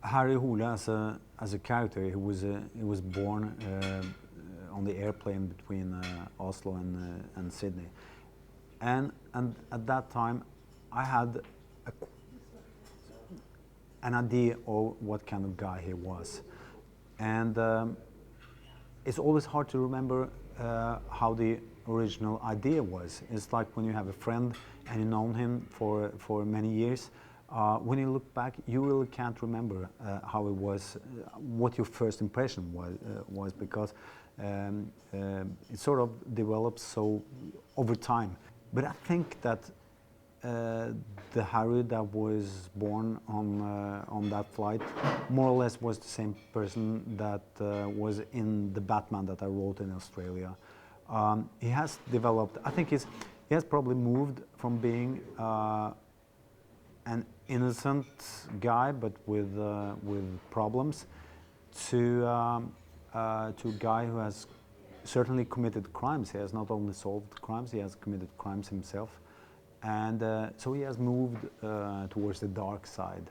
Harry Hole as a character, he was born on the airplane between Oslo and Sydney, and at that time I had an idea of what kind of guy he was, and it's always hard to remember how the original idea was. It's like when you have a friend and you've known him for many years. When you look back, you really can't remember how it was, what your first impression was because it sort of develops so over time. But I think that the Harry that was born on that flight more or less was the same person that was in the Batman that I wrote in Australia. He has developed, I think he has probably moved from being an innocent guy but with problems to a guy who has certainly committed crimes. He has not only solved crimes, he has committed crimes himself. And so he has moved towards the dark side.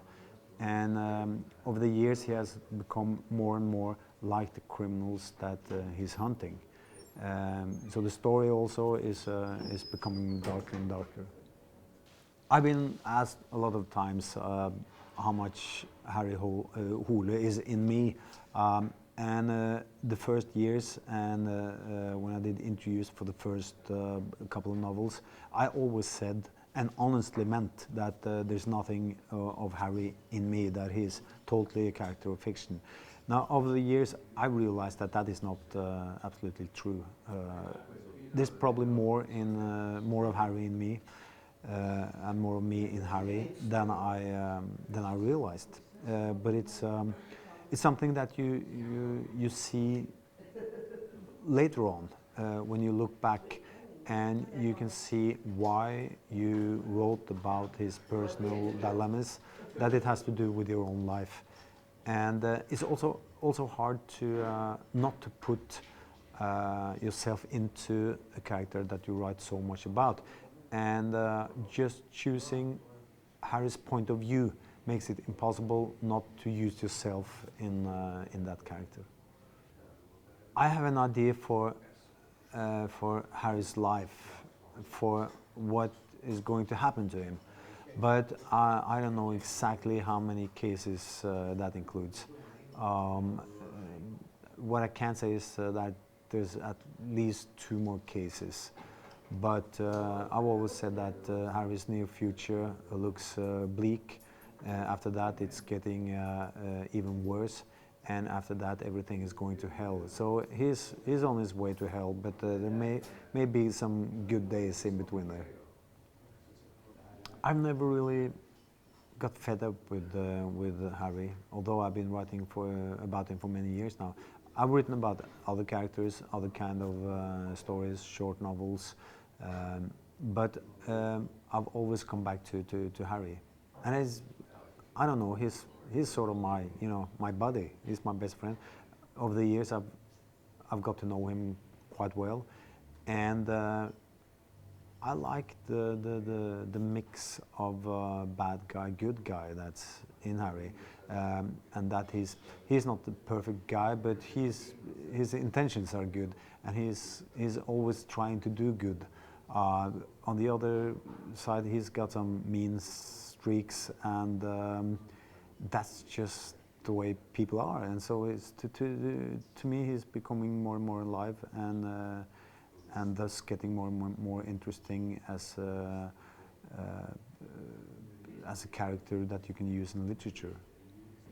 And over the years he has become more and more like the criminals that he's hunting. So the story also is becoming darker and darker. I've been asked a lot of times how much Harry Hole is in me. And the first years and when I did interviews for the first couple of novels, I always said and honestly meant that there's nothing of Harry in me, that he's totally a character of fiction. Now, over the years, I realized that that is not absolutely true. There's probably more of Harry in me and more of me in Harry than I realized. But it's something that you see later on when you look back, and you can see why you wrote about his personal dilemmas, that it has to do with your own life. And it's also hard to not to put yourself into a character that you write so much about, and just choosing Harry's point of view makes it impossible not to use yourself in that character. I have an idea for Harry's life, for what is going to happen to him, but I don't know exactly how many cases that includes. What I can say is that there's at least 2 more cases, but I've always said that Harry's near future looks bleak. After that it's getting even worse, and after that everything is going to hell. So he's on his way to hell, but there may be some good days in between there. I've never really got fed up with Harry, although I've been writing about him for many years now. I've written about other characters, other kind of stories, short novels, but I've always come back to Harry. And I don't know, he's sort of my, my buddy. He's my best friend. Over the years, I've got to know him quite well, and I like the mix of bad guy, good guy that's in Harry, and that he's not the perfect guy, but his intentions are good, and he's always trying to do good. On the other side, he's got some mean streaks, and that's just the way people are. And so it's to me, he's becoming more and more alive, and thus getting more and more interesting as a character that you can use in literature.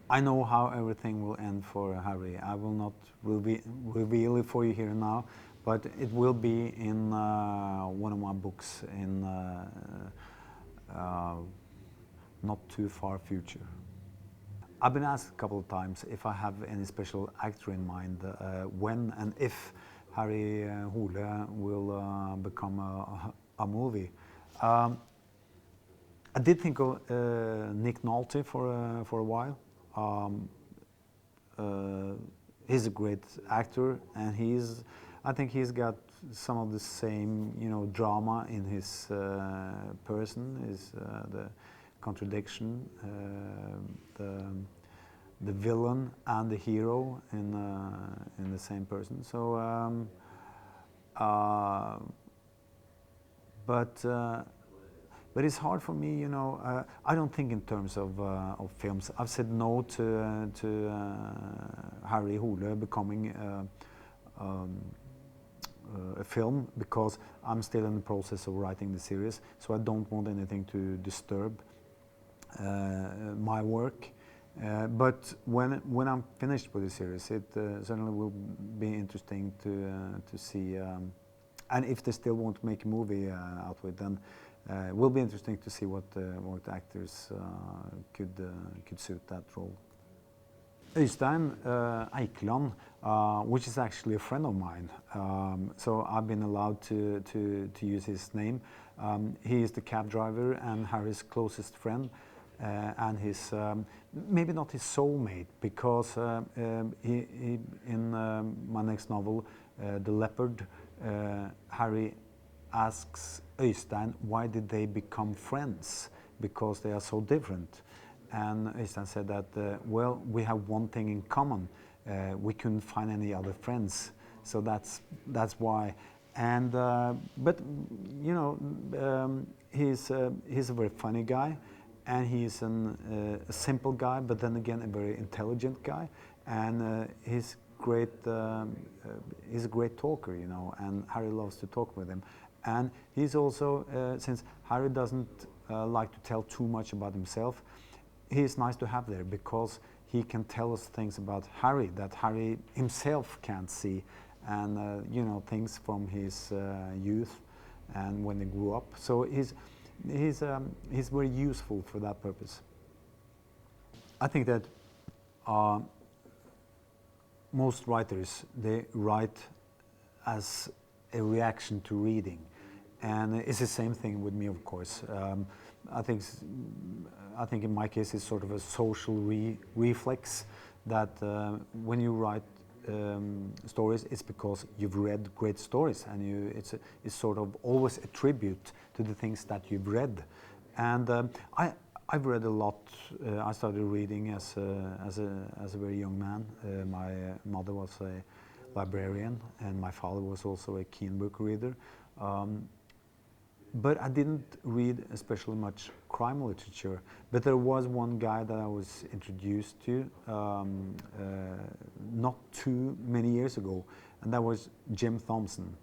I know how everything will end for Harry. I will not reveal it for you here now, but it will be in one of my books in not too far future. I've been asked a couple of times if I have any special actor in mind, when and if Harry Hole will become a movie. I did think of Nick Nolte for a while. He's a great actor, and I think he's got some of the same, drama in his person, the contradiction, the villain and the hero in the same person. So, but it's hard for me, you know. I don't think in terms of films. I've said no to Harry Hole becoming a film because I'm still in the process of writing the series, so I don't want anything to disturb my work. But when I'm finished with the series, it certainly will be interesting to see. And if they still want to make a movie out of it, then it will be interesting to see what actors could suit that role. Øystein Eikeland, which is actually a friend of mine, so I've been allowed to use his name. He is the cab driver and Harry's closest friend, and his maybe not his soulmate, because he in my next novel, The Leopard, Harry asks Øystein why did they become friends, because they are so different. And Øystein said that, well, we have one thing in common. We couldn't find any other friends, so that's why. And but you know, he's a very funny guy, and he's a simple guy, but then again a very intelligent guy, and he's great. He's a great talker, you know, and Harry loves to talk with him. And he's also, since Harry doesn't like to tell too much about himself, he's nice to have there because he can tell us things about Harry that Harry himself can't see, and you know, things from his youth and when he grew up. So he's very useful for that purpose. I think that most writers, they write as a reaction to reading, and it's the same thing with me, of course. I think in my case it's sort of a social reflex that when you write stories, it's because you've read great stories, and it's sort of always a tribute to the things that you've read. And I've read a lot. I started reading as a very young man. My mother was a librarian, and my father was also a keen book reader. But I didn't read especially much crime literature. But there was one guy that I was introduced to not too many years ago, and that was Jim Thompson.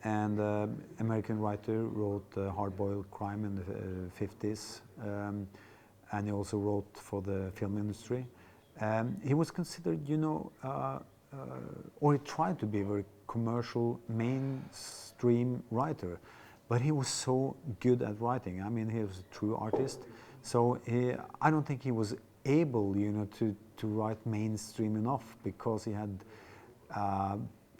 And American writer, wrote hard-boiled crime in the 50s, and he also wrote for the film industry. He was considered, you know, or he tried to be a very commercial, mainstream writer. But he was so good at writing. I mean, he was a true artist. So I don't think he was able, you know, to write mainstream enough, because he had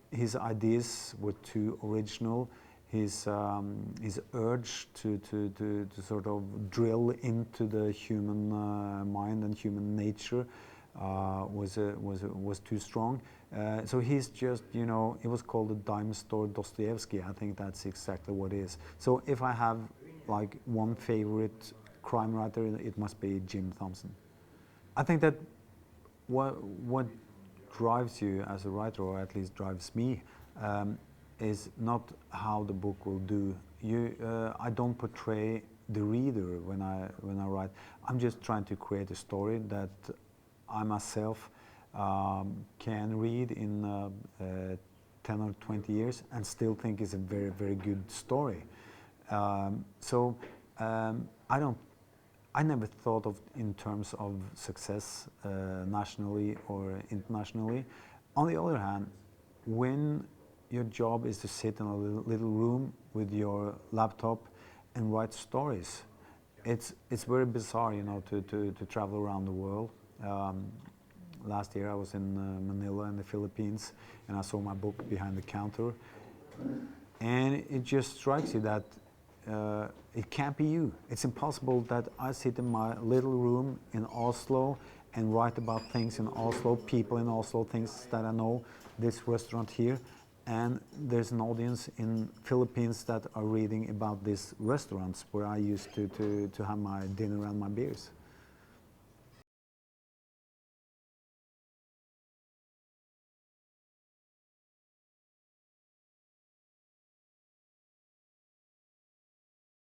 his ideas were too original. His urge to sort of drill into the human mind and human nature was too strong. So he's just, you know, it was called the dime store Dostoevsky. I think that's exactly what it is. So if I have like one favorite crime writer, it must be Jim Thompson. I think that what drives you as a writer, or at least drives me, is not how the book will do. I don't portray the reader when I write. I'm just trying to create a story that I myself can read in 10 or 20 years and still think is a very, very good story. I never thought of in terms of success nationally or internationally. On the other hand, when your job is to sit in a little room with your laptop and write stories, it's very bizarre, you know, to travel around the world. Last year I was in Manila in the Philippines, and I saw my book behind the counter, and it just strikes you that it can't be you. It's impossible that I sit in my little room in Oslo and write about things in Oslo, people in Oslo, things that I know, this restaurant here, and there's an audience in Philippines that are reading about these restaurants where I used to have my dinner and my beers.